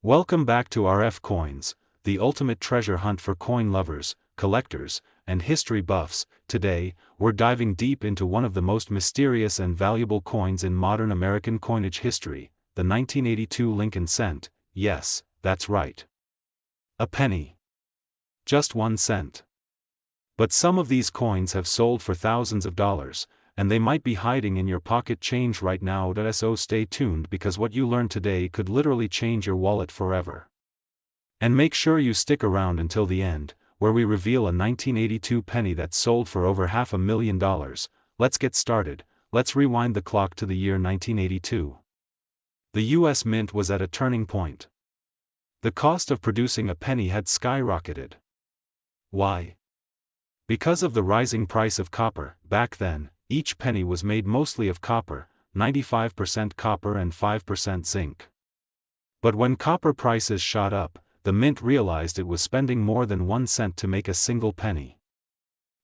Welcome back to RFCoins, the ultimate treasure hunt for coin lovers, collectors, and history buffs. Today, we're diving deep into one of the most mysterious and valuable coins in modern American coinage history, the 1982 Lincoln cent. Yes, that's right. A penny. Just 1 cent. But some of these coins have sold for thousands of dollars, and they might be hiding in your pocket change right now. So stay tuned, because what you learn today could literally change your wallet forever. And make sure you stick around until the end, where we reveal a 1982 penny that sold for over $500,000. Let's get started. Let's rewind the clock to the year 1982. The U.S. Mint was at a turning point. The cost of producing a penny had skyrocketed. Why? Because of the rising price of copper. Back then, each penny was made mostly of copper, 95% copper and 5% zinc. But when copper prices shot up, the mint realized it was spending more than 1 cent to make a single penny.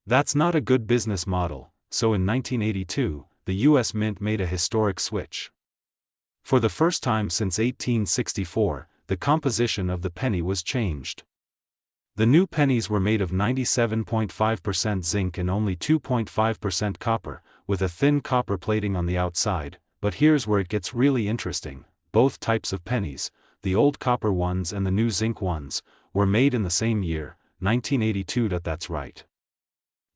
That's not a good business model, so in 1982, the U.S. Mint made a historic switch. For the first time since 1864, the composition of the penny was changed. The new pennies were made of 97.5% zinc and only 2.5% copper, with a thin copper plating on the outside. But here's where it gets really interesting. Both types of pennies, the old copper ones and the new zinc ones, were made in the same year, 1982. That's right.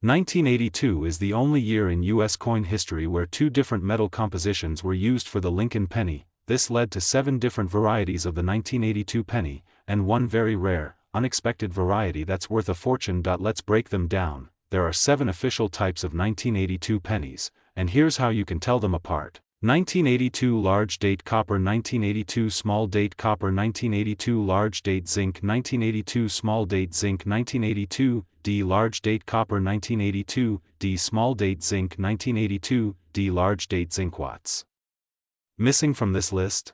1982 is the only year in U.S. coin history where 2 different metal compositions were used for the Lincoln penny. This led to 7 different varieties of the 1982 penny, and one very rare, unexpected variety that's worth a fortune. Let's break them down. There are 7 official types of 1982 pennies, and here's how you can tell them apart. 1982 large date copper, 1982 small date copper, 1982 large date zinc, 1982 small date zinc, 1982 D large date copper, 1982 D small date zinc, 1982 D large date zinc. Watts missing from this list?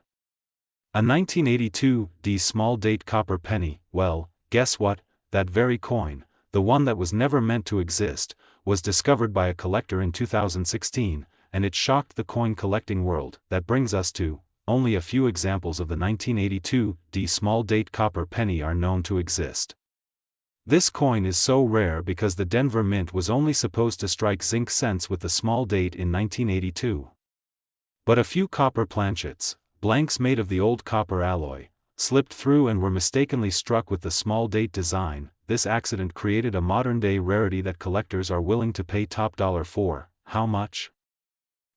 A 1982 D small date copper penny. Well, guess what? That very coin, the one that was never meant to exist, was discovered by a collector in 2016, and it shocked the coin collecting world. That brings us to, only a few examples of the 1982 D small date copper penny are known to exist. This coin is so rare because the Denver Mint was only supposed to strike zinc cents with the small date in 1982. But a few copper planchets, blanks made of the old copper alloy, slipped through and were mistakenly struck with the small date design. This accident created a modern-day rarity that collectors are willing to pay top dollar for. How much?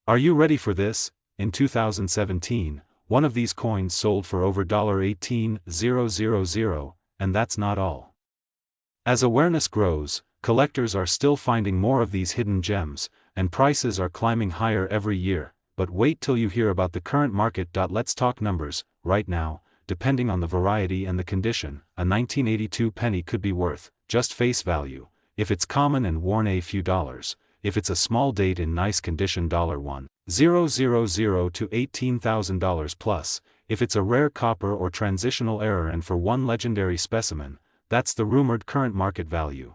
Are you ready for this? In 2017, one of these coins sold for over $18,000, and that's not all. As awareness grows, collectors are still finding more of these hidden gems, and prices are climbing higher every year. But wait till you hear about the current market. Let's talk numbers. Right now, depending on the variety and the condition, a 1982 penny could be worth, just face value, if it's common and worn, a few dollars. If it's a small date in nice condition, $1,000 to $18,000 plus. If it's a rare copper or transitional error, and for one legendary specimen, that's the rumored current market value.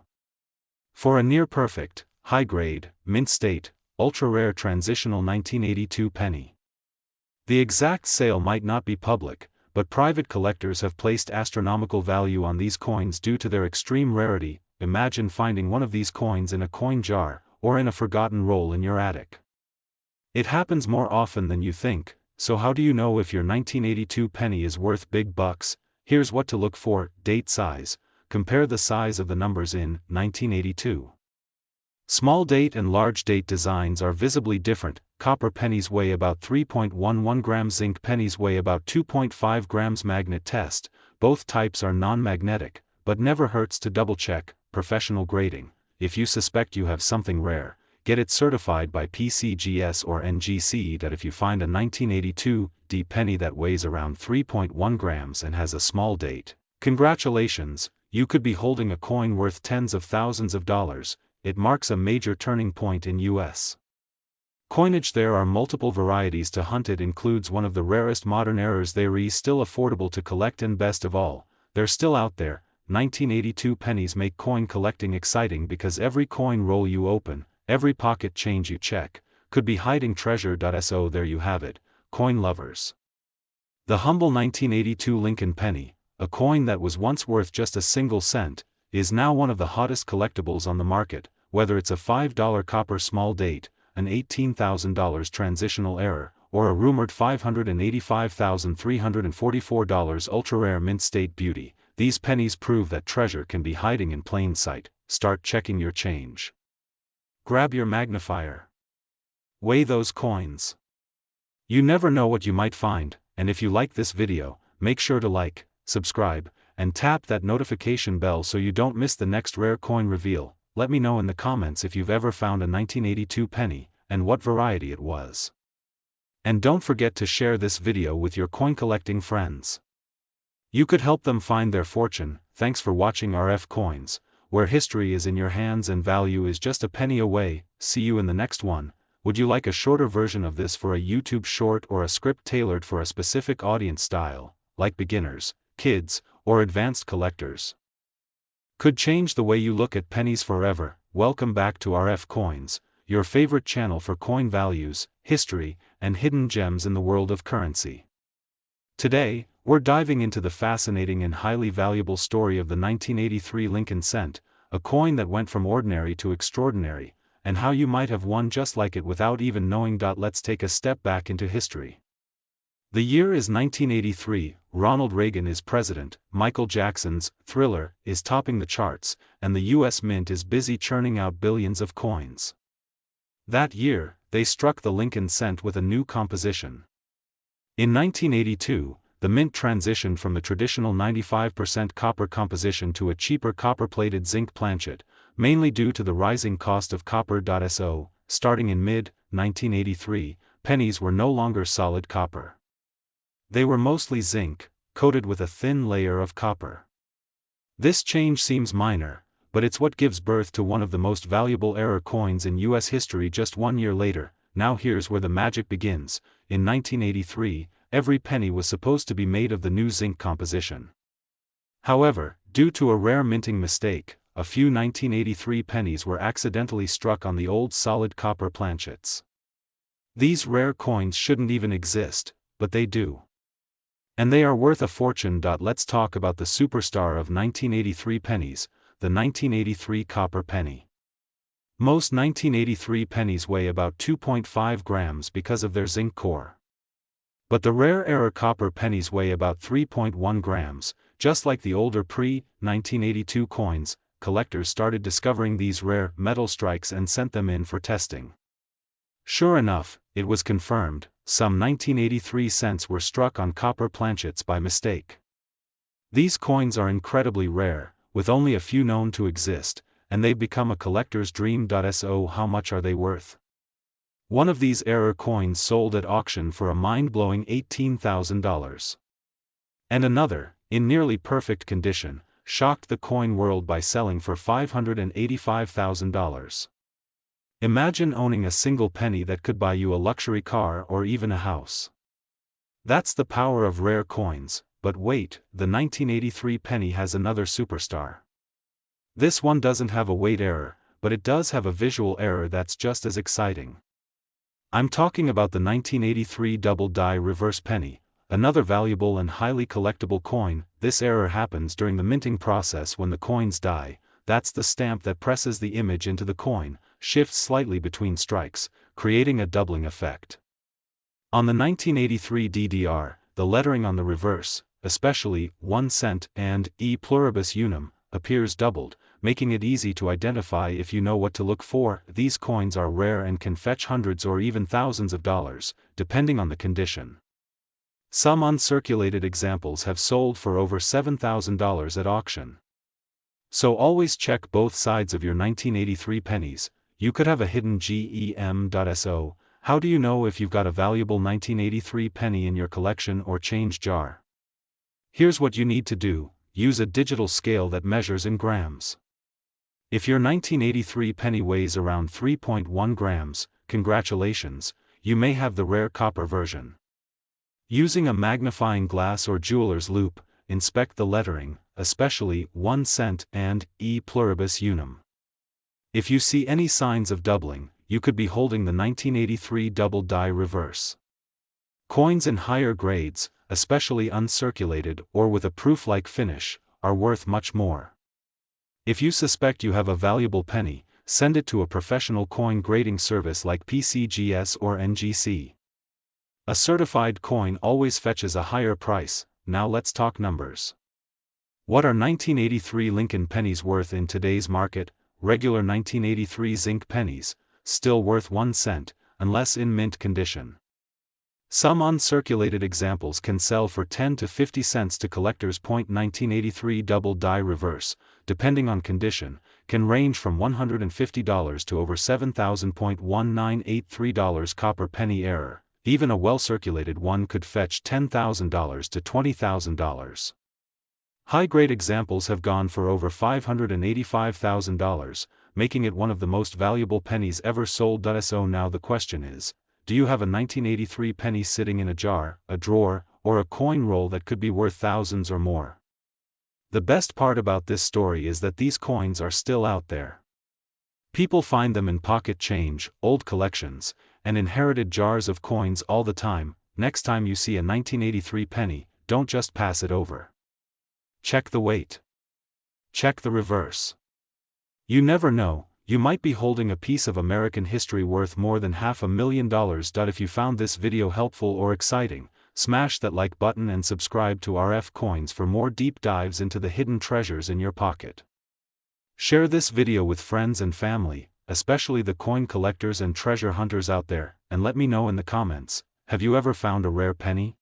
For a near-perfect, high-grade, mint state, ultra-rare transitional 1982 penny, the exact sale might not be public, but private collectors have placed astronomical value on these coins due to their extreme rarity. Imagine finding one of these coins in a coin jar, or in a forgotten roll in your attic. It happens more often than you think. So how do you know if your 1982 penny is worth big bucks? Here's what to look for. Date size. Compare the size of the numbers in 1982. Small date and large date designs are visibly different. Copper pennies weigh about 3.11 grams, zinc pennies weigh about 2.5 grams. Magnet test. Both types are non-magnetic, but never hurts to double-check. Professional grading. If you suspect you have something rare, get it certified by PCGS or NGC. If you find a 1982 D penny that weighs around 3.1 grams and has a small date, congratulations, you could be holding a coin worth tens of thousands of dollars. It marks a major turning point in U.S. coinage. There are multiple varieties to hunt. It includes one of the rarest modern errors. They're still affordable to collect, and best of all, they're still out there. 1982 pennies make coin collecting exciting because every coin roll you open, every pocket change you check, could be hiding treasure. So there you have it, coin lovers. The humble 1982 Lincoln penny, a coin that was once worth just a single cent, is now one of the hottest collectibles on the market, whether it's a $5 copper small date, an $18,000 transitional error, or a rumored $585,344 ultra-rare mint state beauty. These pennies prove that treasure can be hiding in plain sight. Start checking your change. Grab your magnifier. Weigh those coins. You never know what you might find, and if you like this video, make sure to like, subscribe, and tap that notification bell so you don't miss the next rare coin reveal. Let me know in the comments if you've ever found a 1982 penny, and what variety it was. And don't forget to share this video with your coin collecting friends. You could help them find their fortune. Thanks for watching RFCoins, where history is in your hands and value is just a penny away. See you in the next one. Would you like a shorter version of this for a YouTube short or a script tailored for a specific audience style, like beginners, kids, or advanced collectors? Could change the way you look at pennies forever. Welcome back to RFCoins, your favorite channel for coin values, history, and hidden gems in the world of currency. Today, we're diving into the fascinating and highly valuable story of the 1983 Lincoln cent, a coin that went from ordinary to extraordinary, and how you might have one just like it without even knowing. Let's take a step back into history. The year is 1983, Ronald Reagan is president, Michael Jackson's Thriller is topping the charts, and the US Mint is busy churning out billions of coins. That year, they struck the Lincoln cent with a new composition. In 1982, the Mint transitioned from the traditional 95% copper composition to a cheaper copper-plated zinc planchet, mainly due to the rising cost of copper. Starting in mid-1983, pennies were no longer solid copper. They were mostly zinc, coated with a thin layer of copper. This change seems minor, but it's what gives birth to one of the most valuable error coins in US history just 1 year later. Now here's where the magic begins. In 1983, every penny was supposed to be made of the new zinc composition. However, due to a rare minting mistake, a few 1983 pennies were accidentally struck on the old solid copper planchets. These rare coins shouldn't even exist, but they do. And they are worth a fortune. Let's talk about the superstar of 1983 pennies, the 1983 copper penny. Most 1983 pennies weigh about 2.5 grams because of their zinc core. But the rare error copper pennies weigh about 3.1 grams, just like the older pre-1982 coins. Collectors started discovering these rare metal strikes and sent them in for testing. Sure enough, it was confirmed, some 1983 cents were struck on copper planchets by mistake. These coins are incredibly rare, with only a few known to exist, and they've become a collector's dream. So how much are they worth? One of these error coins sold at auction for a mind-blowing $18,000. And another, in nearly perfect condition, shocked the coin world by selling for $585,000. Imagine owning a single penny that could buy you a luxury car or even a house. That's the power of rare coins. But wait, the 1983 penny has another superstar. This one doesn't have a weight error, but it does have a visual error that's just as exciting. I'm talking about the 1983 double die reverse penny, another valuable and highly collectible coin. This error happens during the minting process when the coins die. That's the stamp that presses the image into the coin, shifts slightly between strikes, creating a doubling effect. On the 1983 DDR, the lettering on the reverse, especially 1 cent and E pluribus unum, appears doubled, making it easy to identify if you know what to look for. These coins are rare and can fetch hundreds or even thousands of dollars, depending on the condition. Some uncirculated examples have sold for over $7,000 at auction. So always check both sides of your 1983 pennies. You could have a hidden gem. So, how do you know if you've got a valuable 1983 penny in your collection or change jar? Here's what you need to do: use a digital scale that measures in grams. If your 1983 penny weighs around 3.1 grams, congratulations, you may have the rare copper version. Using a magnifying glass or jeweler's loupe, inspect the lettering, especially 1 cent and E pluribus unum. If you see any signs of doubling, you could be holding the 1983 double die reverse. Coins in higher grades, especially uncirculated or with a proof-like finish, are worth much more. If you suspect you have a valuable penny, send it to a professional coin grading service like PCGS or NGC. A certified coin always fetches a higher price. Now let's talk numbers. What are 1983 Lincoln pennies worth in today's market? Regular 1983 zinc pennies, still worth 1 cent, unless in mint condition. Some uncirculated examples can sell for 10 to 50 cents to collectors. 1983 double die reverse, depending on condition, can range from $150 to over $7,000.1983. Copper penny error, even a well-circulated one could fetch $10,000 to $20,000. High-grade examples have gone for over $585,000, making it one of the most valuable pennies ever sold. So now the question is, do you have a 1983 penny sitting in a jar, a drawer, or a coin roll that could be worth thousands or more? The best part about this story is that these coins are still out there. People find them in pocket change, old collections, and inherited jars of coins all the time. Next time you see a 1983 penny, don't just pass it over. Check the weight. Check the reverse. You never know, you might be holding a piece of American history worth more than $500,000. If you found this video helpful or exciting, smash that like button and subscribe to RFCoins for more deep dives into the hidden treasures in your pocket. Share this video with friends and family, especially the coin collectors and treasure hunters out there, and let me know in the comments, have you ever found a rare penny?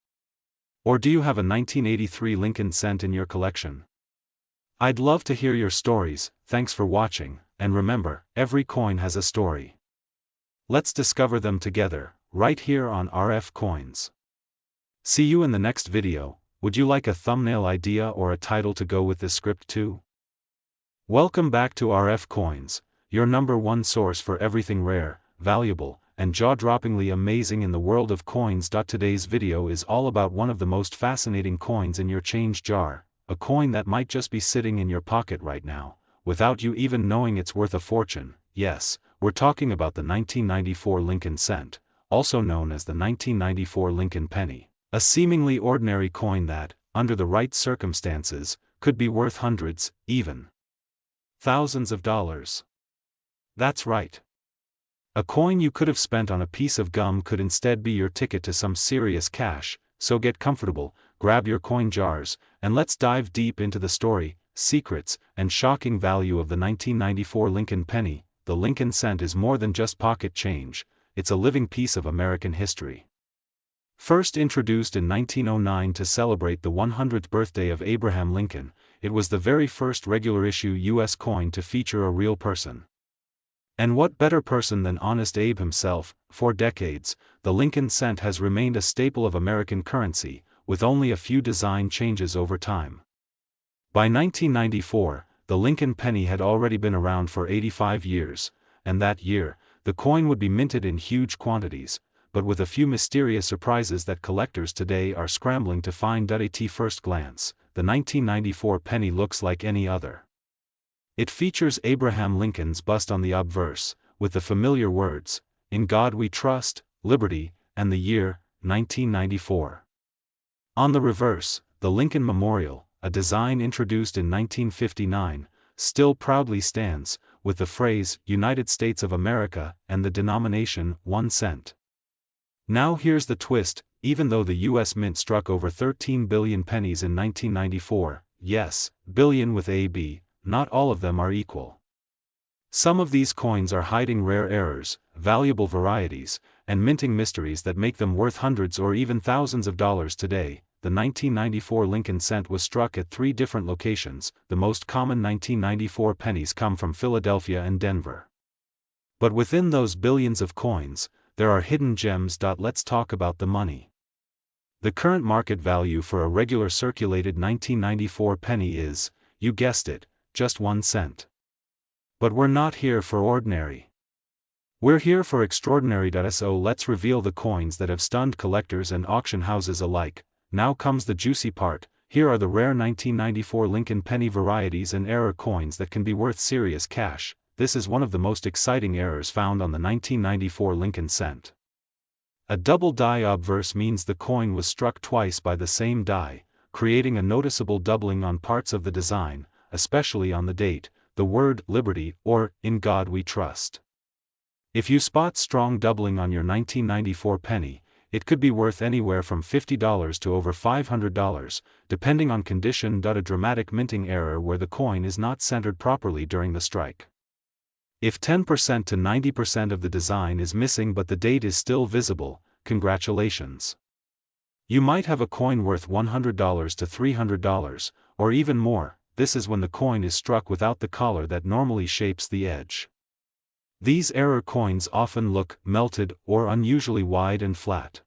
Or do you have a 1983 Lincoln cent in your collection? I'd love to hear your stories. Thanks for watching, and remember, every coin has a story. Let's discover them together, right here on RFCoins. See you in the next video. Would you like a thumbnail idea or a title to go with this script too? Welcome back to RFCoins, your #1 source for everything rare, valuable, and jaw-droppingly amazing in the world of coins. Today's video is all about one of the most fascinating coins in your change jar, a coin that might just be sitting in your pocket right now, without you even knowing it's worth a fortune. Yes, we're talking about the 1994 Lincoln cent, also known as the 1994 Lincoln penny, a seemingly ordinary coin that, under the right circumstances, could be worth hundreds, even thousands of dollars. That's right. A coin you could have spent on a piece of gum could instead be your ticket to some serious cash. So get comfortable, grab your coin jars, and let's dive deep into the story, secrets, and shocking value of the 1994 Lincoln penny. The Lincoln cent is more than just pocket change, it's a living piece of American history. First introduced in 1909 to celebrate the 100th birthday of Abraham Lincoln, it was the very first regular-issue U.S. coin to feature a real person. And what better person than Honest Abe himself? For decades, the Lincoln cent has remained a staple of American currency, with only a few design changes over time. By 1994, the Lincoln penny had already been around for 85 years, and that year, the coin would be minted in huge quantities, but with a few mysterious surprises that collectors today are scrambling to find. At first glance, the 1994 penny looks like any other. It features Abraham Lincoln's bust on the obverse, with the familiar words, "In God We Trust, Liberty," and the year, 1994. On the reverse, the Lincoln Memorial, a design introduced in 1959, still proudly stands, with the phrase, "United States of America," and the denomination, 1 cent. Now here's the twist, even though the U.S. Mint struck over 13 billion pennies in 1994, yes, billion with a B, not all of them are equal. Some of these coins are hiding rare errors, valuable varieties, and minting mysteries that make them worth hundreds or even thousands of dollars today. The 1994 Lincoln cent was struck at 3 different locations. The most common 1994 pennies come from Philadelphia and Denver. But within those billions of coins, there are hidden gems. Let's talk about the money. The current market value for a regular circulated 1994 penny is, you guessed it, just 1 cent. But we're not here for ordinary. We're here for extraordinary. So let's reveal the coins that have stunned collectors and auction houses alike. Now comes the juicy part. Here are the rare 1994 Lincoln penny varieties and error coins that can be worth serious cash. This is one of the most exciting errors found on the 1994 Lincoln cent. A double die obverse means the coin was struck twice by the same die, creating a noticeable doubling on parts of the design, especially on the date, the word liberty, or in God we trust. If you spot strong doubling on your 1994 penny, it could be worth anywhere from $50 to over $500, depending on condition. A dramatic minting error where the coin is not centered properly during the strike. If 10% to 90% of the design is missing but the date is still visible, congratulations. You might have a coin worth $100 to $300, or even more. This is when the coin is struck without the collar that normally shapes the edge. These error coins often look melted or unusually wide and flat.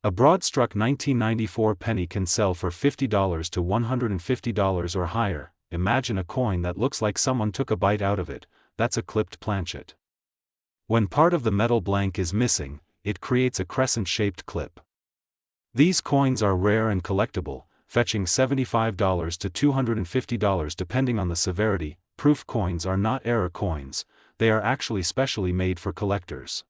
A broad-struck 1994 penny can sell for $50 to $150 or higher. Imagine a coin that looks like someone took a bite out of it. That's a clipped planchet. When part of the metal blank is missing, it creates a crescent-shaped clip. These coins are rare and collectible, fetching $75 to $250 depending on the severity. Proof coins are not error coins, they are actually specially made for collectors.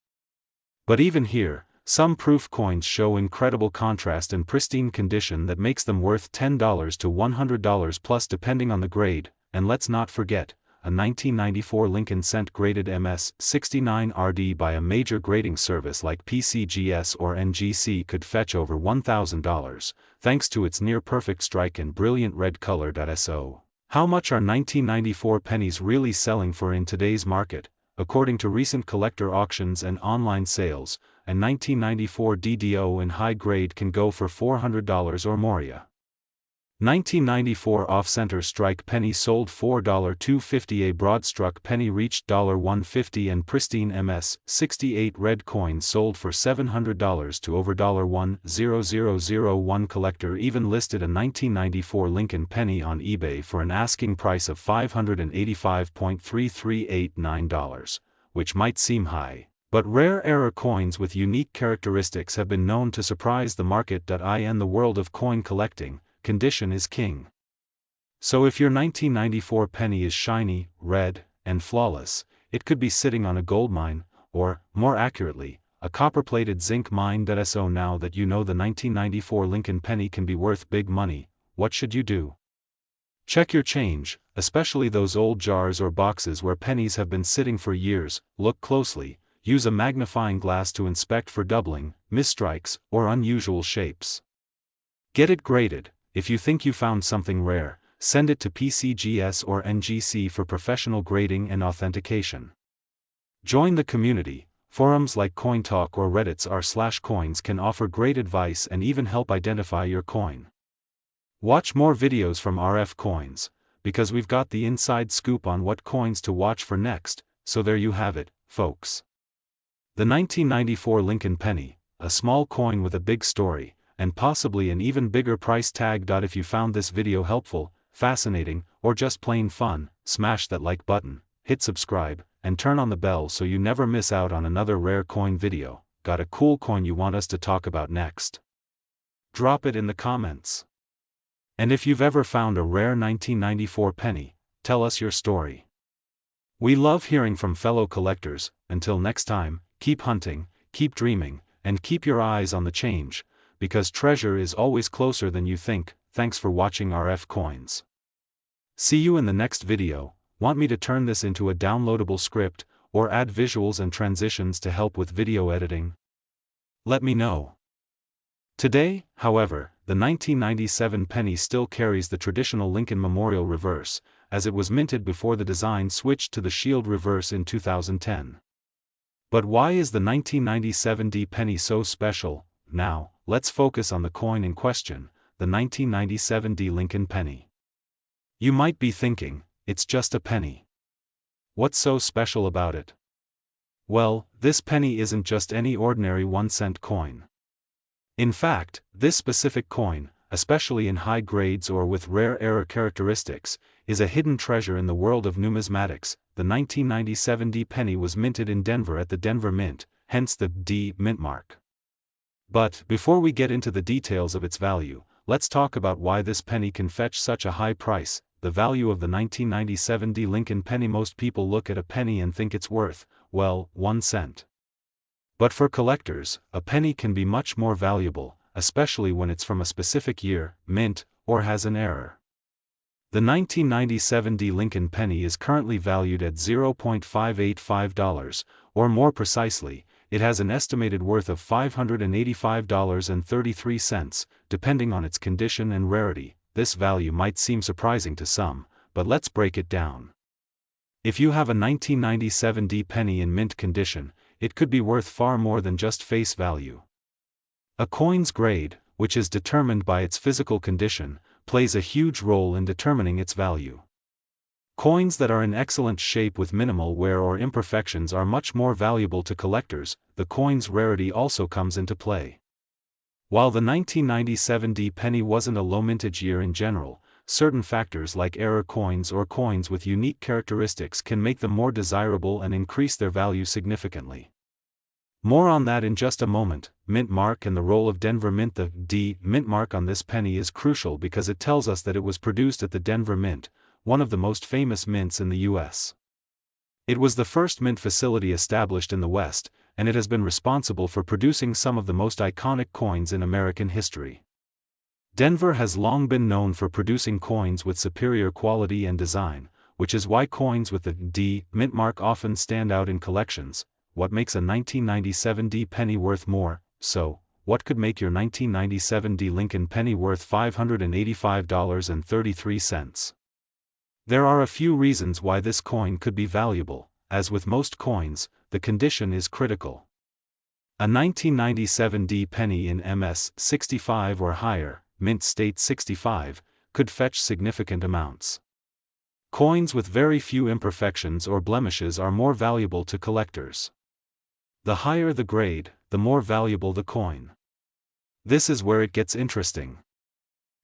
But even here, some proof coins show incredible contrast and pristine condition that makes them worth $10 to $100 plus depending on the grade. And let's not forget, a 1994 Lincoln Cent graded MS-69RD by a major grading service like PCGS or NGC could fetch over $1,000, thanks to its near-perfect strike and brilliant red color. So, how much are 1994 pennies really selling for in today's market? According to recent collector auctions and online sales, a 1994 DDO in high grade can go for $400 or more. 1994 off-center strike penny sold $4.250. A broad-struck penny reached $1.50 and pristine MS-68 red coins sold for $700 to over $1,000. Collector even listed a 1994 Lincoln penny on eBay for an asking price of $585.3389, which might seem high. But rare error coins with unique characteristics have been known to surprise the market. In the world of coin collecting, condition is king. So if your 1994 penny is shiny, red, and flawless, it could be sitting on a gold mine, or, more accurately, a copper-plated zinc mine. So now that you know the 1994 Lincoln penny can be worth big money, what should you do? Check your change, especially those old jars or boxes where pennies have been sitting for years. Look closely, use a magnifying glass to inspect for doubling, misstrikes, or unusual shapes. Get it graded. If you think you found something rare, send it to PCGS or NGC for professional grading and authentication. Join the community. Forums like CoinTalk or Reddit's r/coins can offer great advice and even help identify your coin. Watch more videos from RFCoins, because we've got the inside scoop on what coins to watch for next. So there you have it, folks. The 1994 Lincoln penny, a small coin with a big story, and possibly an even bigger price tag. If you found this video helpful, fascinating, or just plain fun, smash that like button, hit subscribe, and turn on the bell so you never miss out on another rare coin video. Got a cool coin you want us to talk about next? Drop it in the comments. And if you've ever found a rare 1994 penny, tell us your story. We love hearing from fellow collectors. Until next time, keep hunting, keep dreaming, and keep your eyes on the change, because treasure is always closer than you think. Thanks for watching RFCoins. See you in the next video. Want me to turn this into a downloadable script, or add visuals and transitions to help with video editing? Let me know. Today, however, the 1997 penny still carries the traditional Lincoln Memorial reverse, as it was minted before the design switched to the shield reverse in 2010. But why is the 1997 D penny so special? Now, let's focus on the coin in question, the 1997 D Lincoln penny. You might be thinking, it's just a penny. What's so special about it? Well, this penny isn't just any ordinary 1-cent coin. In fact, this specific coin, especially in high grades or with rare error characteristics, is a hidden treasure in the world of numismatics. The 1997 D penny was minted in Denver at the Denver Mint, hence the D mint mark. But, before we get into the details of its value, let's talk about why this penny can fetch such a high price. The value of the 1997 D Lincoln penny. Most people look at a penny and think it's worth, well, 1 cent. But for collectors, a penny can be much more valuable, especially when it's from a specific year, mint, or has an error. The 1997 D Lincoln penny is currently valued at $0.585, or more precisely, it has an estimated worth of $585.33, depending on its condition and rarity. This value might seem surprising to some, but let's break it down. If you have a 1997 D penny in mint condition, it could be worth far more than just face value. A coin's grade, which is determined by its physical condition, plays a huge role in determining its value. Coins that are in excellent shape with minimal wear or imperfections are much more valuable to collectors. The coin's rarity also comes into play. While the 1997 D penny wasn't a low mintage year in general, certain factors like error coins or coins with unique characteristics can make them more desirable and increase their value significantly. More on that in just a moment. Mint mark and the role of Denver Mint. The D mint mark on this penny is crucial because it tells us that it was produced at the Denver Mint, one of the most famous mints in the U.S. It was the first mint facility established in the West, and it has been responsible for producing some of the most iconic coins in American history. Denver has long been known for producing coins with superior quality and design, which is why coins with the D mint mark often stand out in collections. What makes a 1997 D penny worth more? So, what could make your 1997 D Lincoln penny worth $585.33? There are a few reasons why this coin could be valuable. As with most coins, the condition is critical. A 1997 D penny in MS 65 or higher, mint state 65, could fetch significant amounts. Coins with very few imperfections or blemishes are more valuable to collectors. The higher the grade, the more valuable the coin. This is where it gets interesting.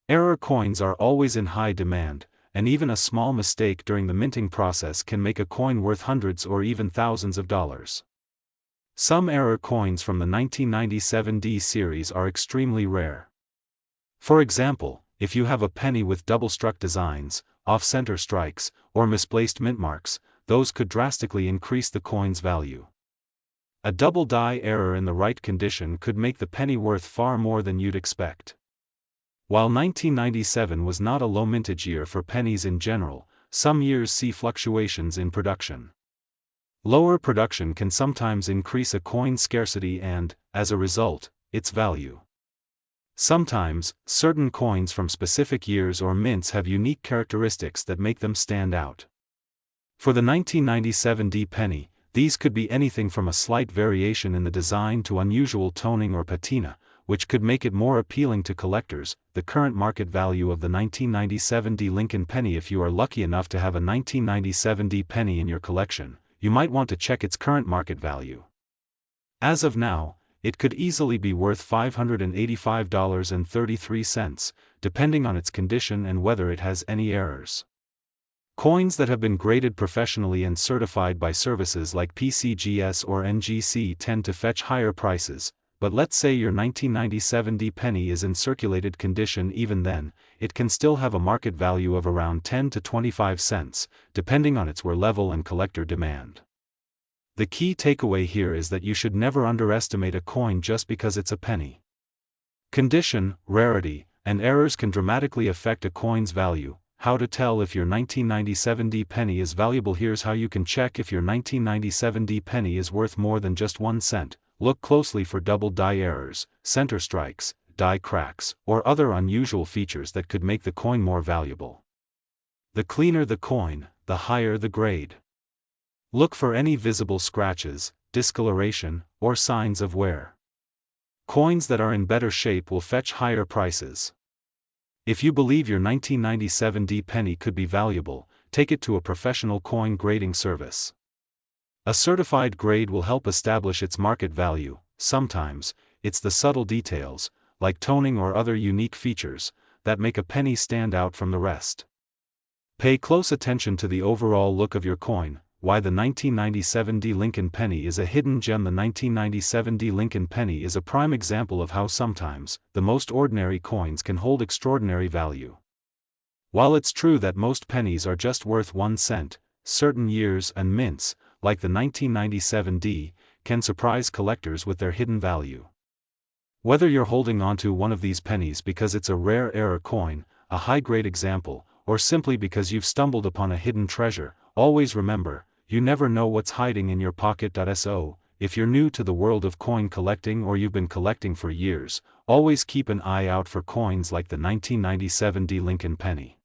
Error coins are always in high demand, and even a small mistake during the minting process can make a coin worth hundreds or even thousands of dollars. Some error coins from the 1997 D series are extremely rare. For example, if you have a penny with double-struck designs, off-center strikes, or misplaced mint marks, those could drastically increase the coin's value. A double die error in the right condition could make the penny worth far more than you'd expect. While 1997 was not a low mintage year for pennies in general, some years see fluctuations in production. Lower production can sometimes increase a coin's scarcity and, as a result, its value. Sometimes, certain coins from specific years or mints have unique characteristics that make them stand out. For the 1997 D penny, these could be anything from a slight variation in the design to unusual toning or patina, which could make it more appealing to collectors. The current market value of the 1997 D Lincoln penny. If you are lucky enough to have a 1997 D penny in your collection, you might want to check its current market value. As of now, it could easily be worth $585.33, depending on its condition and whether it has any errors. Coins that have been graded professionally and certified by services like PCGS or NGC tend to fetch higher prices, but let's say your 1997 D penny is in circulated condition. Even then, it can still have a market value of around 10 to 25 cents, depending on its wear level and collector demand. The key takeaway here is that you should never underestimate a coin just because it's a penny. Condition, rarity, and errors can dramatically affect a coin's value. How to tell if your 1997 D penny is valuable? Here's how you can check if your 1997 D penny is worth more than just 1 cent. Look closely for double die errors, center strikes, die cracks, or other unusual features that could make the coin more valuable. The cleaner the coin, the higher the grade. Look for any visible scratches, discoloration, or signs of wear. Coins that are in better shape will fetch higher prices. If you believe your 1997 D penny could be valuable, take it to a professional coin grading service. A certified grade will help establish its market value. Sometimes, it's the subtle details, like toning or other unique features, that make a penny stand out from the rest. Pay close attention to the overall look of your coin. Why the 1997 D Lincoln penny is a hidden gem. The 1997 D Lincoln penny is a prime example of how sometimes, the most ordinary coins can hold extraordinary value. While it's true that most pennies are just worth 1 cent, certain years and mints, like the 1997 D, can surprise collectors with their hidden value. Whether you're holding onto one of these pennies because it's a rare error coin, a high-grade example, or simply because you've stumbled upon a hidden treasure, always remember, you never know what's hiding in your pocket. So, if you're new to the world of coin collecting or you've been collecting for years, always keep an eye out for coins like the 1997 D Lincoln penny.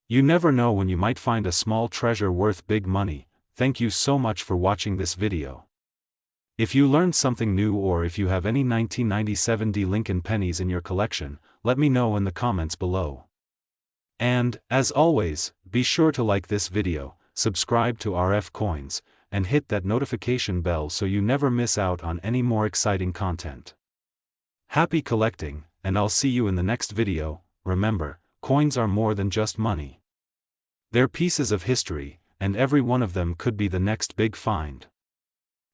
You never know when you might find a small treasure worth big money. Thank you so much for watching this video. If you learned something new or if you have any 1997 D Lincoln pennies in your collection, let me know in the comments below. And, as always, be sure to like this video, subscribe to RFCoins, and hit that notification bell so you never miss out on any more exciting content. Happy collecting, and I'll see you in the next video. Remember, coins are more than just money. They're pieces of history, and every one of them could be the next big find.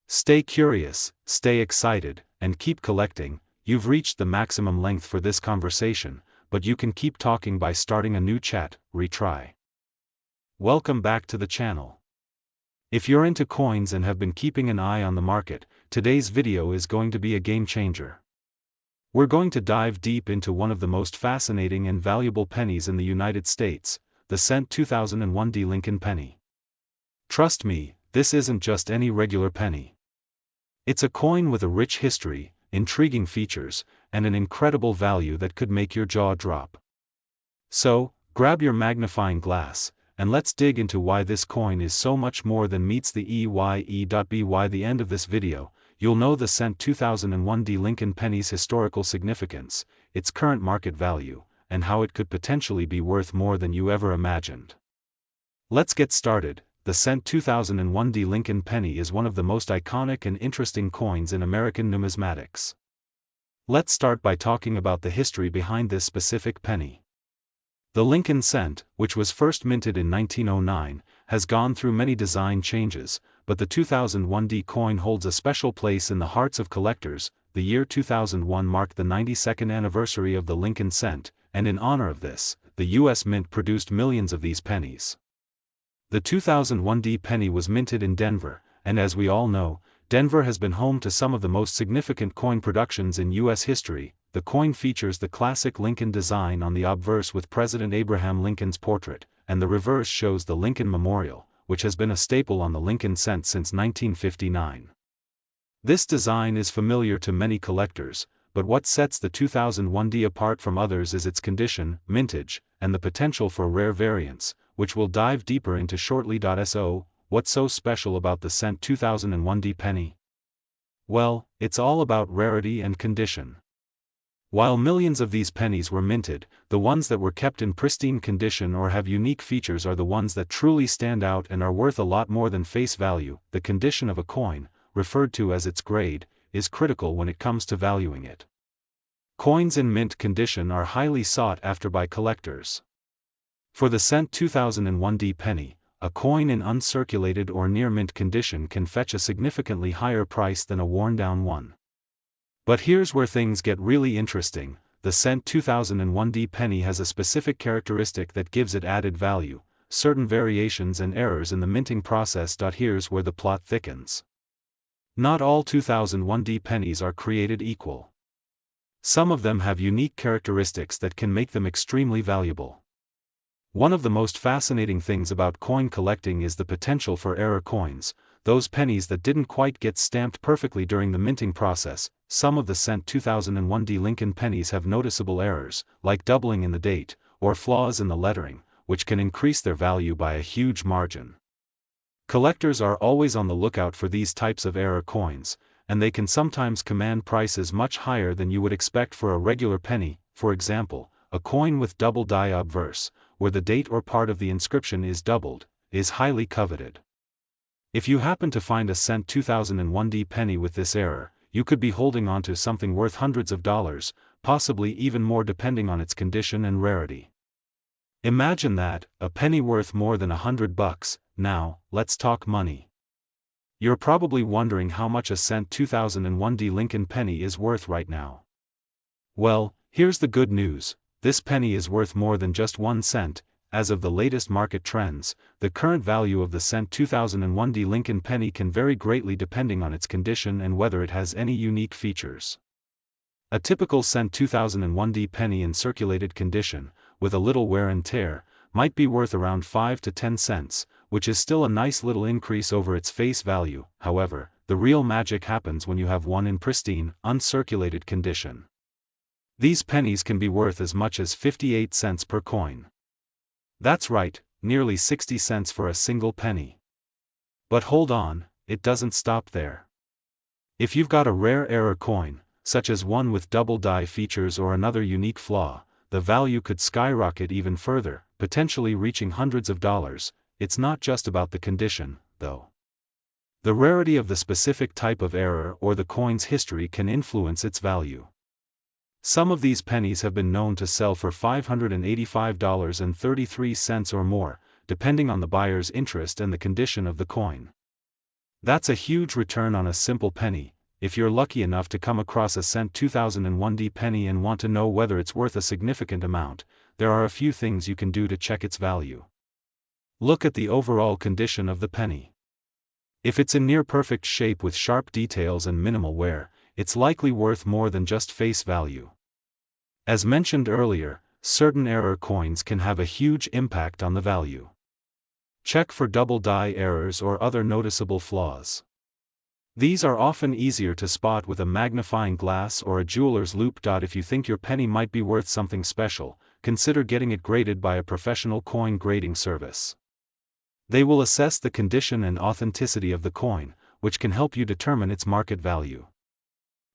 Stay curious, stay excited, and keep collecting. You've reached the maximum length for this conversation, but you can keep talking by starting a new chat. Retry. Welcome back to the channel. If you're into coins and have been keeping an eye on the market, today's video is going to be a game changer. We're going to dive deep into one of the most fascinating and valuable pennies in the United States, the cent 2001 D Lincoln penny. Trust me, this isn't just any regular penny. It's a coin with a rich history, intriguing features, and an incredible value that could make your jaw drop. So, grab your magnifying glass, and let's dig into why this coin is so much more than meets the eye. By the end of this video, you'll know the cent 2001 D Lincoln penny's historical significance, its current market value, and how it could potentially be worth more than you ever imagined. Let's get started. The cent 2001 D Lincoln penny is one of the most iconic and interesting coins in American numismatics. Let's start by talking about the history behind this specific penny. The Lincoln cent, which was first minted in 1909, has gone through many design changes, but the 2001 D coin holds a special place in the hearts of collectors. The year 2001 marked the 92nd anniversary of the Lincoln cent, and in honor of this, the U.S. Mint produced millions of these pennies. The 2001 D penny was minted in Denver, and as we all know, Denver has been home to some of the most significant coin productions in U.S. history. The coin features the classic Lincoln design on the obverse with President Abraham Lincoln's portrait, and the reverse shows the Lincoln Memorial, which has been a staple on the Lincoln cent since 1959. This design is familiar to many collectors, but what sets the 2001 D apart from others is its condition, mintage, and the potential for rare variants, which we'll dive deeper into shortly. So, what's so special about the cent 2001 D penny? Well, it's all about rarity and condition. While millions of these pennies were minted, the ones that were kept in pristine condition or have unique features are the ones that truly stand out and are worth a lot more than face value. The condition of a coin, referred to as its grade, is critical when it comes to valuing it. Coins in mint condition are highly sought after by collectors. For the cent 2001 D penny, a coin in uncirculated or near mint condition can fetch a significantly higher price than a worn-down one. But here's where things get really interesting. The cent 2001 D penny has a specific characteristic that gives it added value: certain variations and errors in the minting process. Here's where the plot thickens. Not all 2001 D pennies are created equal. Some of them have unique characteristics that can make them extremely valuable. One of the most fascinating things about coin collecting is the potential for error coins, those pennies that didn't quite get stamped perfectly during the minting process. Some of the cent 2001 D Lincoln pennies have noticeable errors, like doubling in the date, or flaws in the lettering, which can increase their value by a huge margin. Collectors are always on the lookout for these types of error coins, and they can sometimes command prices much higher than you would expect for a regular penny. For example, a coin with double die obverse, where the date or part of the inscription is doubled, is highly coveted. If you happen to find a cent 2001 D penny with this error, you could be holding on to something worth hundreds of dollars, possibly even more depending on its condition and rarity. Imagine that, a penny worth more than $100. Now, let's talk money. You're probably wondering how much a cent 2001 D Lincoln penny is worth right now. Well, here's the good news: this penny is worth more than just 1 cent. as of the latest market trends, the current value of the cent 2001D Lincoln penny can vary greatly depending on its condition and whether it has any unique features. A typical cent 2001D penny in circulated condition, with a little wear and tear, might be worth around 5 to 10 cents, which is still a nice little increase over its face value. However, the real magic happens when you have one in pristine, uncirculated condition. These pennies can be worth as much as 58 cents per coin. That's right, nearly 60 cents for a single penny. But hold on, it doesn't stop there. If you've got a rare error coin, such as one with double die features or another unique flaw, the value could skyrocket even further, potentially reaching hundreds of dollars. It's not just about the condition, though. The rarity of the specific type of error or the coin's history can influence its value. Some of these pennies have been known to sell for $585.33 or more, depending on the buyer's interest and the condition of the coin. That's a huge return on a simple penny. If you're lucky enough to come across a cent 2001D penny and want to know whether it's worth a significant amount, there are a few things you can do to check its value. Look at the overall condition of the penny. If it's in near perfect shape with sharp details and minimal wear, it's likely worth more than just face value. As mentioned earlier, certain error coins can have a huge impact on the value. Check for double die errors or other noticeable flaws. These are often easier to spot with a magnifying glass or a jeweler's loupe. If you think your penny might be worth something special, consider getting it graded by a professional coin grading service. They will assess the condition and authenticity of the coin, which can help you determine its market value.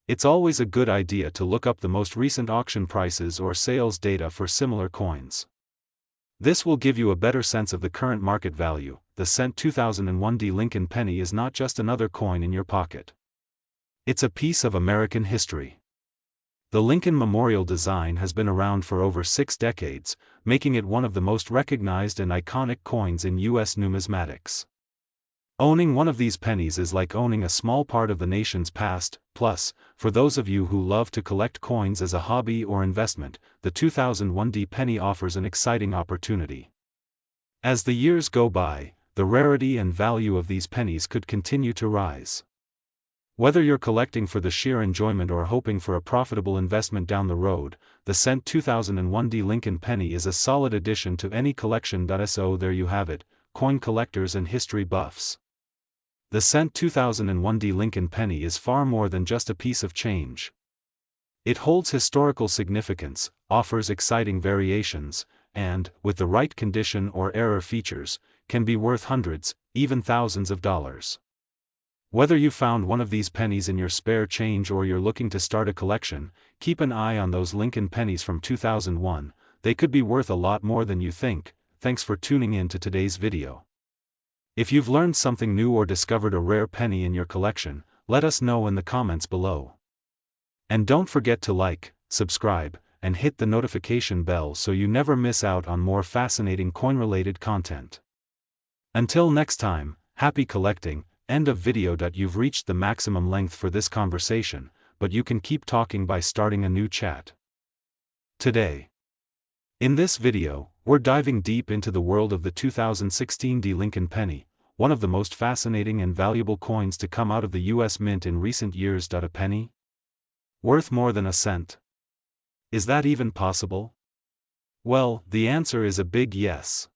It's always a good idea to look up the most recent auction prices or sales data for similar coins. This will give you a better sense of the current market value. The cent 2001D Lincoln penny is not just another coin in your pocket. It's a piece of American history. The Lincoln Memorial design has been around for over 6 decades, making it one of the most recognized and iconic coins in U.S. numismatics. Owning one of these pennies is like owning a small part of the nation's past. Plus, for those of you who love to collect coins as a hobby or investment, the 2001D penny offers an exciting opportunity. As the years go by, the rarity and value of these pennies could continue to rise. Whether you're collecting for the sheer enjoyment or hoping for a profitable investment down the road, the cent 2001D Lincoln penny is a solid addition to any collection. So there you have it, coin collectors and history buffs. The cent 2001D Lincoln penny is far more than just a piece of change. It holds historical significance, offers exciting variations, and, with the right condition or error features, can be worth hundreds, even thousands of dollars. Whether you found one of these pennies in your spare change or you're looking to start a collection, keep an eye on those Lincoln pennies from 2001, they could be worth a lot more than you think. Thanks for tuning in to today's video. If you've learned something new or discovered a rare penny in your collection, let us know in the comments below. And don't forget to like, subscribe, and hit the notification bell so you never miss out on more fascinating coin-related content. Until next time, happy collecting. End of video. You've reached the maximum length for this conversation, but you can keep talking by starting a new chat. Today. In this video, we're diving deep into the world of the 2016D Lincoln penny, one of the most fascinating and valuable coins to come out of the US Mint in recent years. A penny? Worth more than a cent? Is that even possible? Well, the answer is a big yes.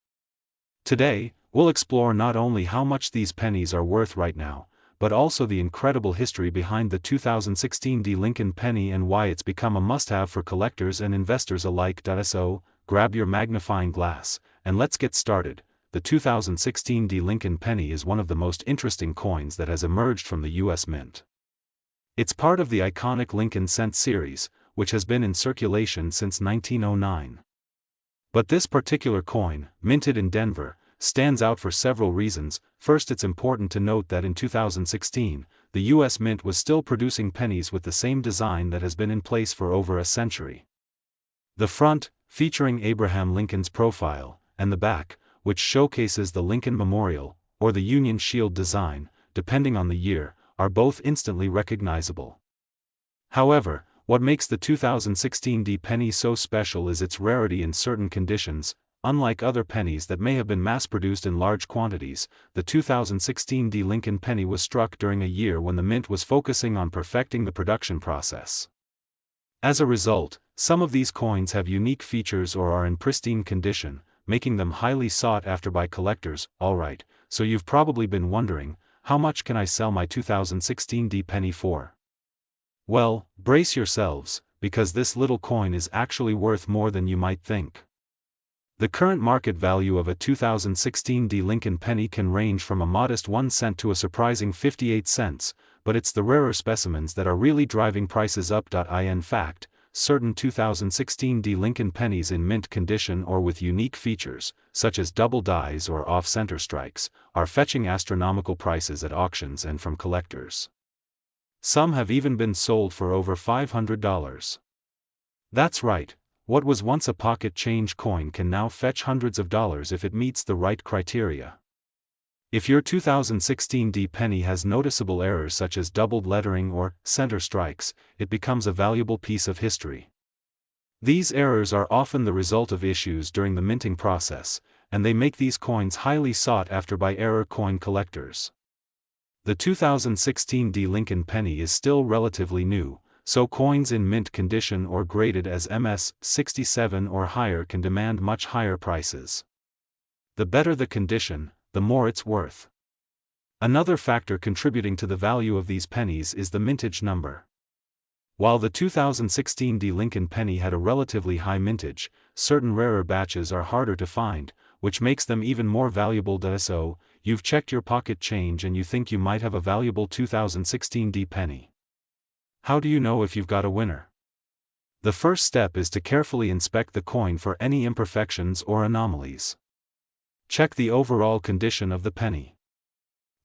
Today, we'll explore not only how much these pennies are worth right now, but also the incredible history behind the 2016D Lincoln penny and why it's become a must-have for collectors and investors alike. So, grab your magnifying glass, and let's get started. The 2016D Lincoln penny is one of the most interesting coins that has emerged from the US Mint. It's part of the iconic Lincoln cent series, which has been in circulation since 1909. But this particular coin, minted in Denver, stands out for several reasons. First, it's important to note that in 2016, the US Mint was still producing pennies with the same design that has been in place for over a century. The front, featuring Abraham Lincoln's profile, and the back, which showcases the Lincoln Memorial, or the Union Shield design, depending on the year, are both instantly recognizable. However, what makes the 2016D penny so special is its rarity in certain conditions. unlike other pennies that may have been mass-produced in large quantities, the 2016 D. Lincoln penny was struck during a year when the mint was focusing on perfecting the production process. As a result, some of these coins have unique features or are in pristine condition, making them highly sought after by collectors. Alright, so you've probably been wondering, how much can I sell my 2016 D penny for? Well, brace yourselves, because this little coin is actually worth more than you might think. The current market value of a 2016 D Lincoln penny can range from a modest 1 cent to a surprising 58 cents, but it's the rarer specimens that are really driving prices up. In fact, certain 2016 D Lincoln pennies in mint condition or with unique features, such as double dies or off-center strikes, are fetching astronomical prices at auctions and from collectors. Some have even been sold for over $500. That's right, what was once a pocket change coin can now fetch hundreds of dollars if it meets the right criteria. If your 2016 D penny has noticeable errors such as doubled lettering or center strikes, it becomes a valuable piece of history. These errors are often the result of issues during the minting process, and they make these coins highly sought after by error coin collectors. The 2016 D Lincoln penny is still relatively new, so coins in mint condition or graded as MS-67 or higher can demand much higher prices. The better the condition, the more it's worth. Another factor contributing to the value of these pennies is the mintage number. While the 2016 D Lincoln penny had a relatively high mintage, certain rarer batches are harder to find, which makes them even more valuable. So, you've checked your pocket change and you think you might have a valuable 2016 D penny. How do you know if you've got a winner? The first step is to carefully inspect the coin for any imperfections or anomalies. Check the overall condition of the penny.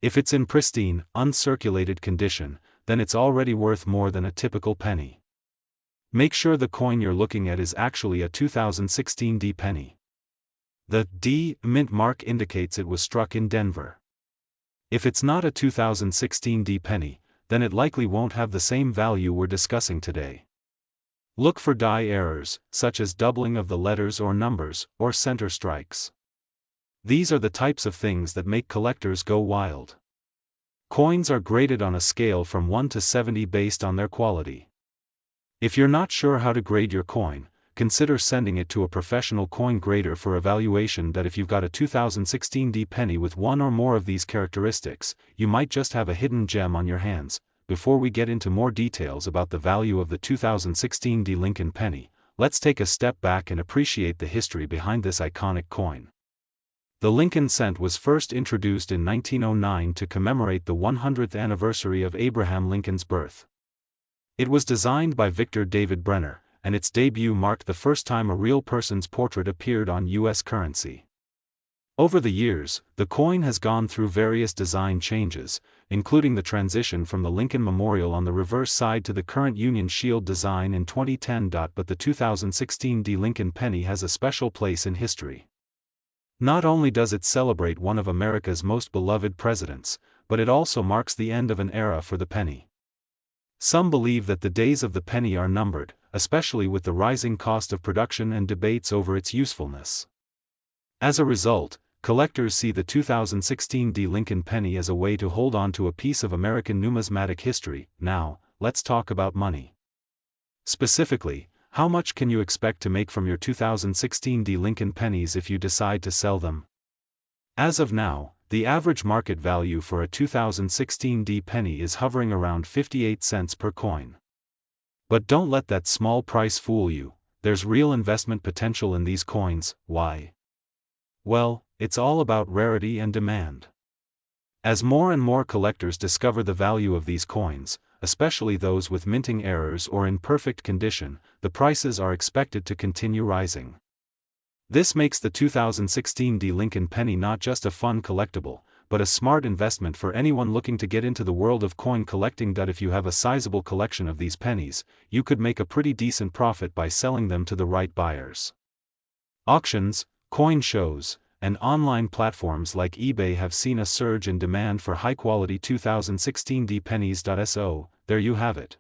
If it's in pristine, uncirculated condition, then it's already worth more than a typical penny. Make sure the coin you're looking at is actually a 2016 D penny. The D mint mark indicates it was struck in Denver. If it's not a 2016 D penny, then it likely won't have the same value we're discussing today. Look for die errors, such as doubling of the letters or numbers, or center strikes. These are the types of things that make collectors go wild. Coins are graded on a scale from 1 to 70 based on their quality. If you're not sure how to grade your coin, consider sending it to a professional coin grader for evaluation. If you've got a 2016 D penny with one or more of these characteristics, you might just have a hidden gem on your hands. Before we get into more details about the value of the 2016 D Lincoln penny, let's take a step back and appreciate the history behind this iconic coin. The Lincoln cent was first introduced in 1909 to commemorate the 100th anniversary of Abraham Lincoln's birth. It was designed by Victor David Brenner, and its debut marked the first time a real person's portrait appeared on U.S. currency. Over the years, the coin has gone through various design changes, including the transition from the Lincoln Memorial on the reverse side to the current Union Shield design in 2010. But the 2016 D Lincoln penny has a special place in history. Not only does it celebrate one of America's most beloved presidents, but it also marks the end of an era for the penny. Some believe that the days of the penny are numbered, especially with the rising cost of production and debates over its usefulness. As a result, collectors see the 2016 D Lincoln penny as a way to hold on to a piece of American numismatic history. Now, let's talk about money. Specifically, how much can you expect to make from your 2016 D Lincoln pennies if you decide to sell them? As of now, the average market value for a 2016 D penny is hovering around 58 cents per coin. But don't let that small price fool you, there's real investment potential in these coins. Why? Well, it's all about rarity and demand. As more and more collectors discover the value of these coins, especially those with minting errors or in perfect condition, the prices are expected to continue rising. This makes the 2016 D Lincoln penny not just a fun collectible, but a smart investment for anyone looking to get into the world of coin collecting. If you have a sizable collection of these pennies, you could make a pretty decent profit by selling them to the right buyers. Auctions, coin shows, and online platforms like eBay have seen a surge in demand for high-quality 2016 D pennies. So, there you have it.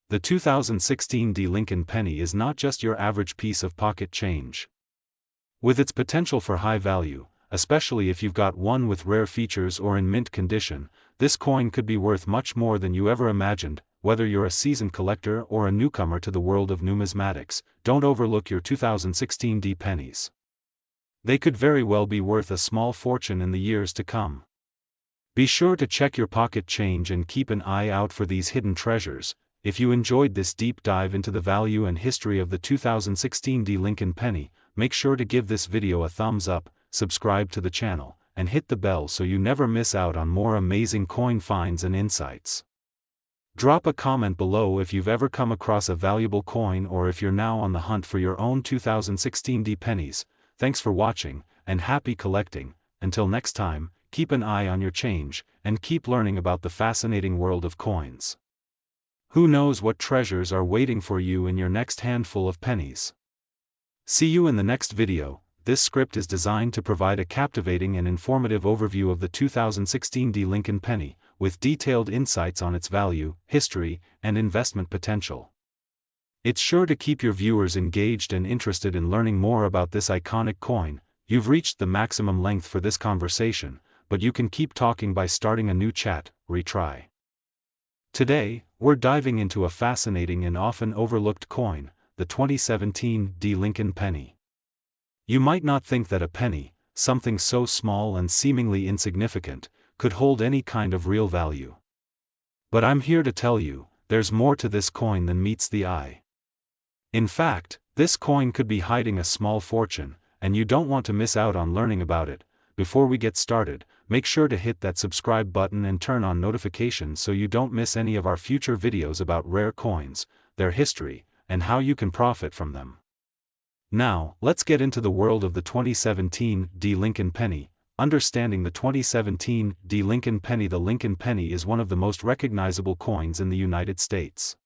The 2016 D Lincoln penny is not just your average piece of pocket change. With its potential for high value, especially if you've got one with rare features or in mint condition, this coin could be worth much more than you ever imagined. Whether you're a seasoned collector or a newcomer to the world of numismatics, don't overlook your 2016 pennies. They could very well be worth a small fortune in the years to come. Be sure to check your pocket change and keep an eye out for these hidden treasures. If you enjoyed this deep dive into the value and history of the 2016 Lincoln penny, make sure to give this video a thumbs up, subscribe to the channel, and hit the bell so you never miss out on more amazing coin finds and insights. Drop a comment below if you've ever come across a valuable coin or if you're now on the hunt for your own 2016 pennies. Thanks for watching, and happy collecting. Until next time, keep an eye on your change, and keep learning about the fascinating world of coins. Who knows what treasures are waiting for you in your next handful of pennies? See you in the next video. This script is designed to provide a captivating and informative overview of the 2016 Lincoln penny, with detailed insights on its value, history, and investment potential. It's sure to keep your viewers engaged and interested in learning more about this iconic coin. You've reached the maximum length for this conversation, but you can keep talking by starting a new chat. Retry. Today, we're diving into a fascinating and often overlooked coin, the 2017 Lincoln penny. You might not think that a penny, something so small and seemingly insignificant, could hold any kind of real value. But I'm here to tell you, there's more to this coin than meets the eye. In fact, this coin could be hiding a small fortune, and you don't want to miss out on learning about it. Before we get started, make sure to hit that subscribe button and turn on notifications so you don't miss any of our future videos about rare coins, their history, and how you can profit from them. Now, let's get into the world of the 2017 Lincoln penny. Understanding the 2017 Lincoln penny. The Lincoln penny is one of the most recognizable coins in the United States.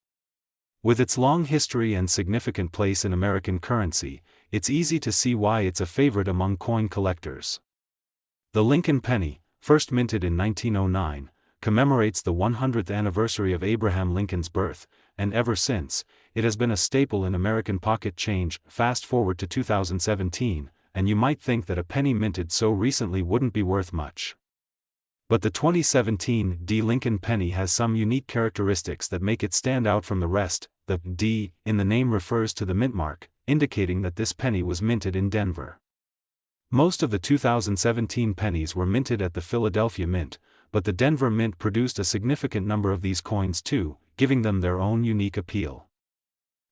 With its long history and significant place in American currency, it's easy to see why it's a favorite among coin collectors. The Lincoln penny, first minted in 1909, commemorates the 100th anniversary of Abraham Lincoln's birth, and ever since, it has been a staple in American pocket change. Fast forward to 2017, and you might think that a penny minted so recently wouldn't be worth much. But the 2017 Lincoln penny has some unique characteristics that make it stand out from the rest. The D in the name refers to the mint mark, indicating that this penny was minted in Denver. Most of the 2017 pennies were minted at the Philadelphia Mint, but the Denver Mint produced a significant number of these coins too, giving them their own unique appeal.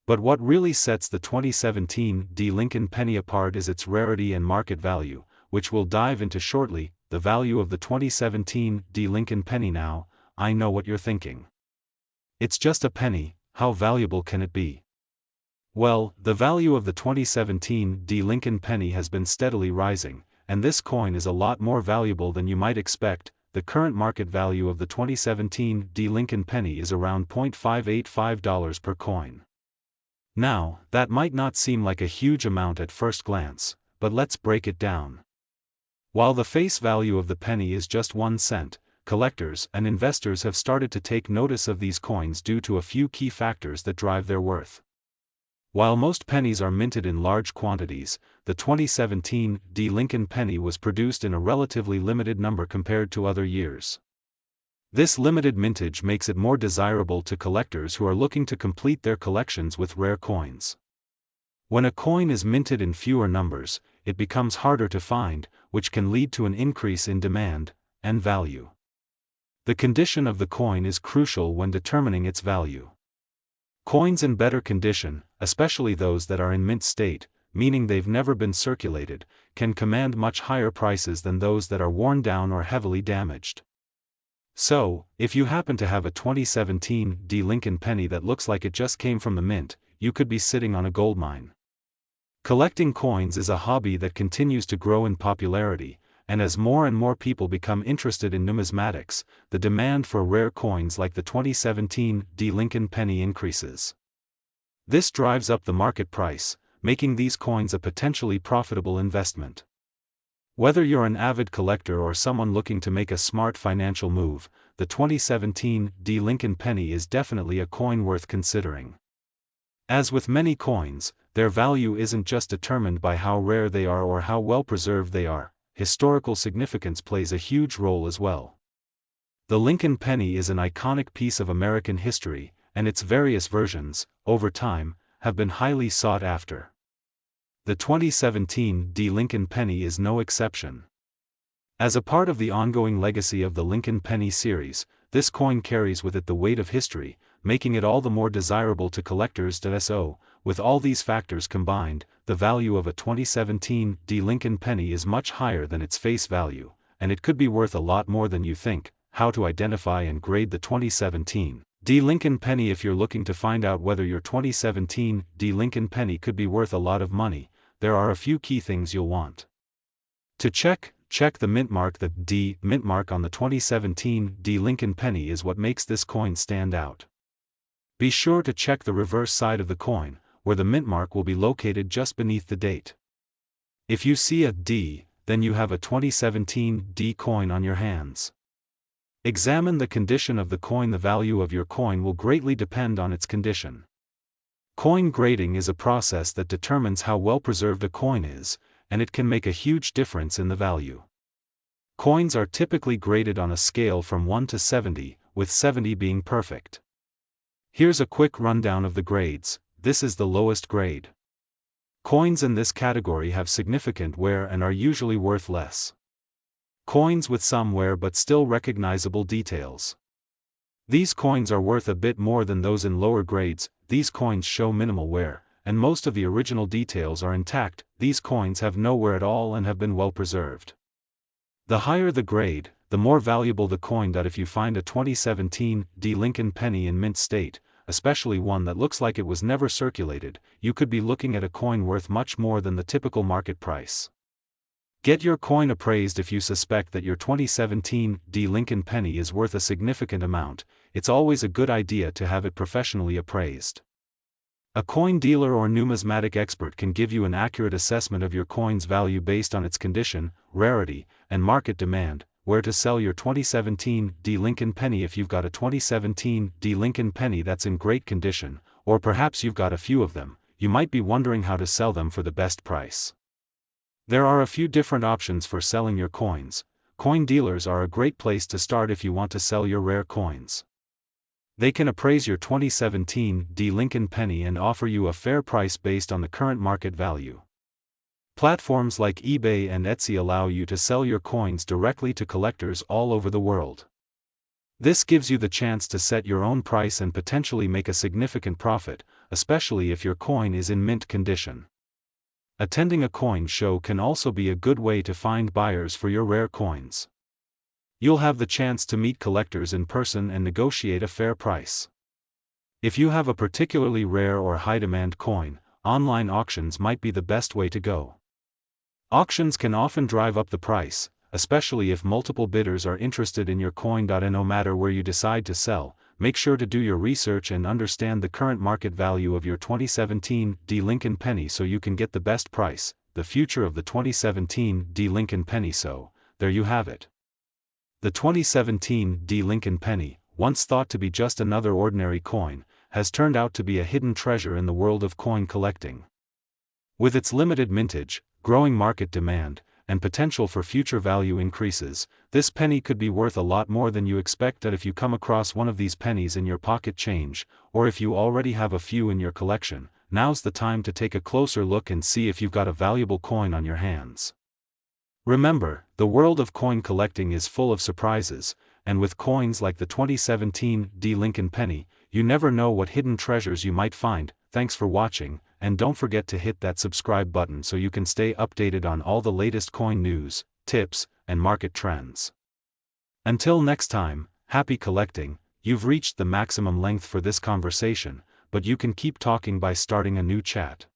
But what really sets the 2017 Lincoln penny apart is its rarity and market value, which we'll dive into shortly. The value of the 2017 Lincoln penny. Now, I know what you're thinking. It's just a penny, how valuable can it be? Well, the value of the 2017 Lincoln penny has been steadily rising, and this coin is a lot more valuable than you might expect. The current market value of the 2017 Lincoln penny is around $0.585 per coin. Now, that might not seem like a huge amount at first glance, but let's break it down. While the face value of the penny is just 1 cent, collectors and investors have started to take notice of these coins due to a few key factors that drive their worth. While most pennies are minted in large quantities, the 2017 Lincoln penny was produced in a relatively limited number compared to other years. This limited mintage makes it more desirable to collectors who are looking to complete their collections with rare coins. When a coin is minted in fewer numbers, it becomes harder to find, which can lead to an increase in demand and value. The condition of the coin is crucial when determining its value. Coins in better condition, especially those that are in mint state, meaning they've never been circulated, can command much higher prices than those that are worn down or heavily damaged. So, if you happen to have a 2017 Lincoln penny that looks like it just came from the mint, you could be sitting on a goldmine. Collecting coins is a hobby that continues to grow in popularity, and as more and more people become interested in numismatics, the demand for rare coins like the 2017 Lincoln penny increases. This drives up the market price, making these coins a potentially profitable investment. Whether you're an avid collector or someone looking to make a smart financial move, the 2017 Lincoln penny is definitely a coin worth considering. As with many coins, Their value isn't just determined by how rare they are or how well preserved they are, historical significance plays a huge role as well. The Lincoln penny is an iconic piece of American history, and its various versions, over time, have been highly sought after. The 2017 Lincoln penny is no exception. As a part of the ongoing legacy of the Lincoln penny series, this coin carries with it the weight of history, making it all the more desirable to collectors. So, with all these factors combined, the value of a 2017 Lincoln penny is much higher than its face value, and it could be worth a lot more than you think. How to identify and grade the 2017 Lincoln penny? If you're looking to find out whether your 2017 Lincoln penny could be worth a lot of money, there are a few key things you'll want to check the mint mark. The mint mark on the 2017 Lincoln penny is what makes this coin stand out. Be sure to check the reverse side of the coin, where the mint mark will be located just beneath the date. If you see a D, then you have a 2017 coin on your hands. Examine the condition of the coin. The value of your coin will greatly depend on its condition. Coin grading is a process that determines how well preserved a coin is, and it can make a huge difference in the value. Coins are typically graded on a scale from 1 to 70, with 70 being perfect. Here's a quick rundown of the grades. This is the lowest grade. Coins in this category have significant wear and are usually worth less. Coins with some wear but still recognizable details. These coins are worth a bit more than those in lower grades. These coins show minimal wear, and most of the original details are intact. These coins have no wear at all and have been well preserved. The higher the grade, the more valuable the coin. If you find a 2017 Lincoln penny in mint state, especially one that looks like it was never circulated, you could be looking at a coin worth much more than the typical market price. Get your coin appraised. If you suspect that your 2017 Lincoln penny is worth a significant amount, it's always a good idea to have it professionally appraised. A coin dealer or numismatic expert can give you an accurate assessment of your coin's value based on its condition, rarity, and market demand. Where to sell your 2017 Lincoln penny? If you've got a 2017 Lincoln penny that's in great condition, or perhaps you've got a few of them, you might be wondering how to sell them for the best price. There are a few different options for selling your coins. Coin dealers are a great place to start if you want to sell your rare coins. They can appraise your 2017 Lincoln penny and offer you a fair price based on the current market value. Platforms like eBay and Etsy allow you to sell your coins directly to collectors all over the world. This gives you the chance to set your own price and potentially make a significant profit, especially if your coin is in mint condition. Attending a coin show can also be a good way to find buyers for your rare coins. You'll have the chance to meet collectors in person and negotiate a fair price. If you have a particularly rare or high-demand coin, online auctions might be the best way to go. Auctions can often drive up the price, especially if multiple bidders are interested in your coin. And no matter where you decide to sell, make sure to do your research and understand the current market value of your 2017 Lincoln penny so you can get the best price. The future of the 2017 Lincoln penny. So, there you have it. The 2017 Lincoln penny, once thought to be just another ordinary coin, has turned out to be a hidden treasure in the world of coin collecting. With its limited mintage, growing market demand, and potential for future value increases, this penny could be worth a lot more than you expect. If you come across one of these pennies in your pocket change, or if you already have a few in your collection, now's the time to take a closer look and see if you've got a valuable coin on your hands. Remember, the world of coin collecting is full of surprises, and with coins like the 2017 Lincoln penny, you never know what hidden treasures you might find. Thanks for watching, and don't forget to hit that subscribe button so you can stay updated on all the latest coin news, tips, and market trends. Until next time, happy collecting. You've reached the maximum length for this conversation, but you can keep talking by starting a new chat.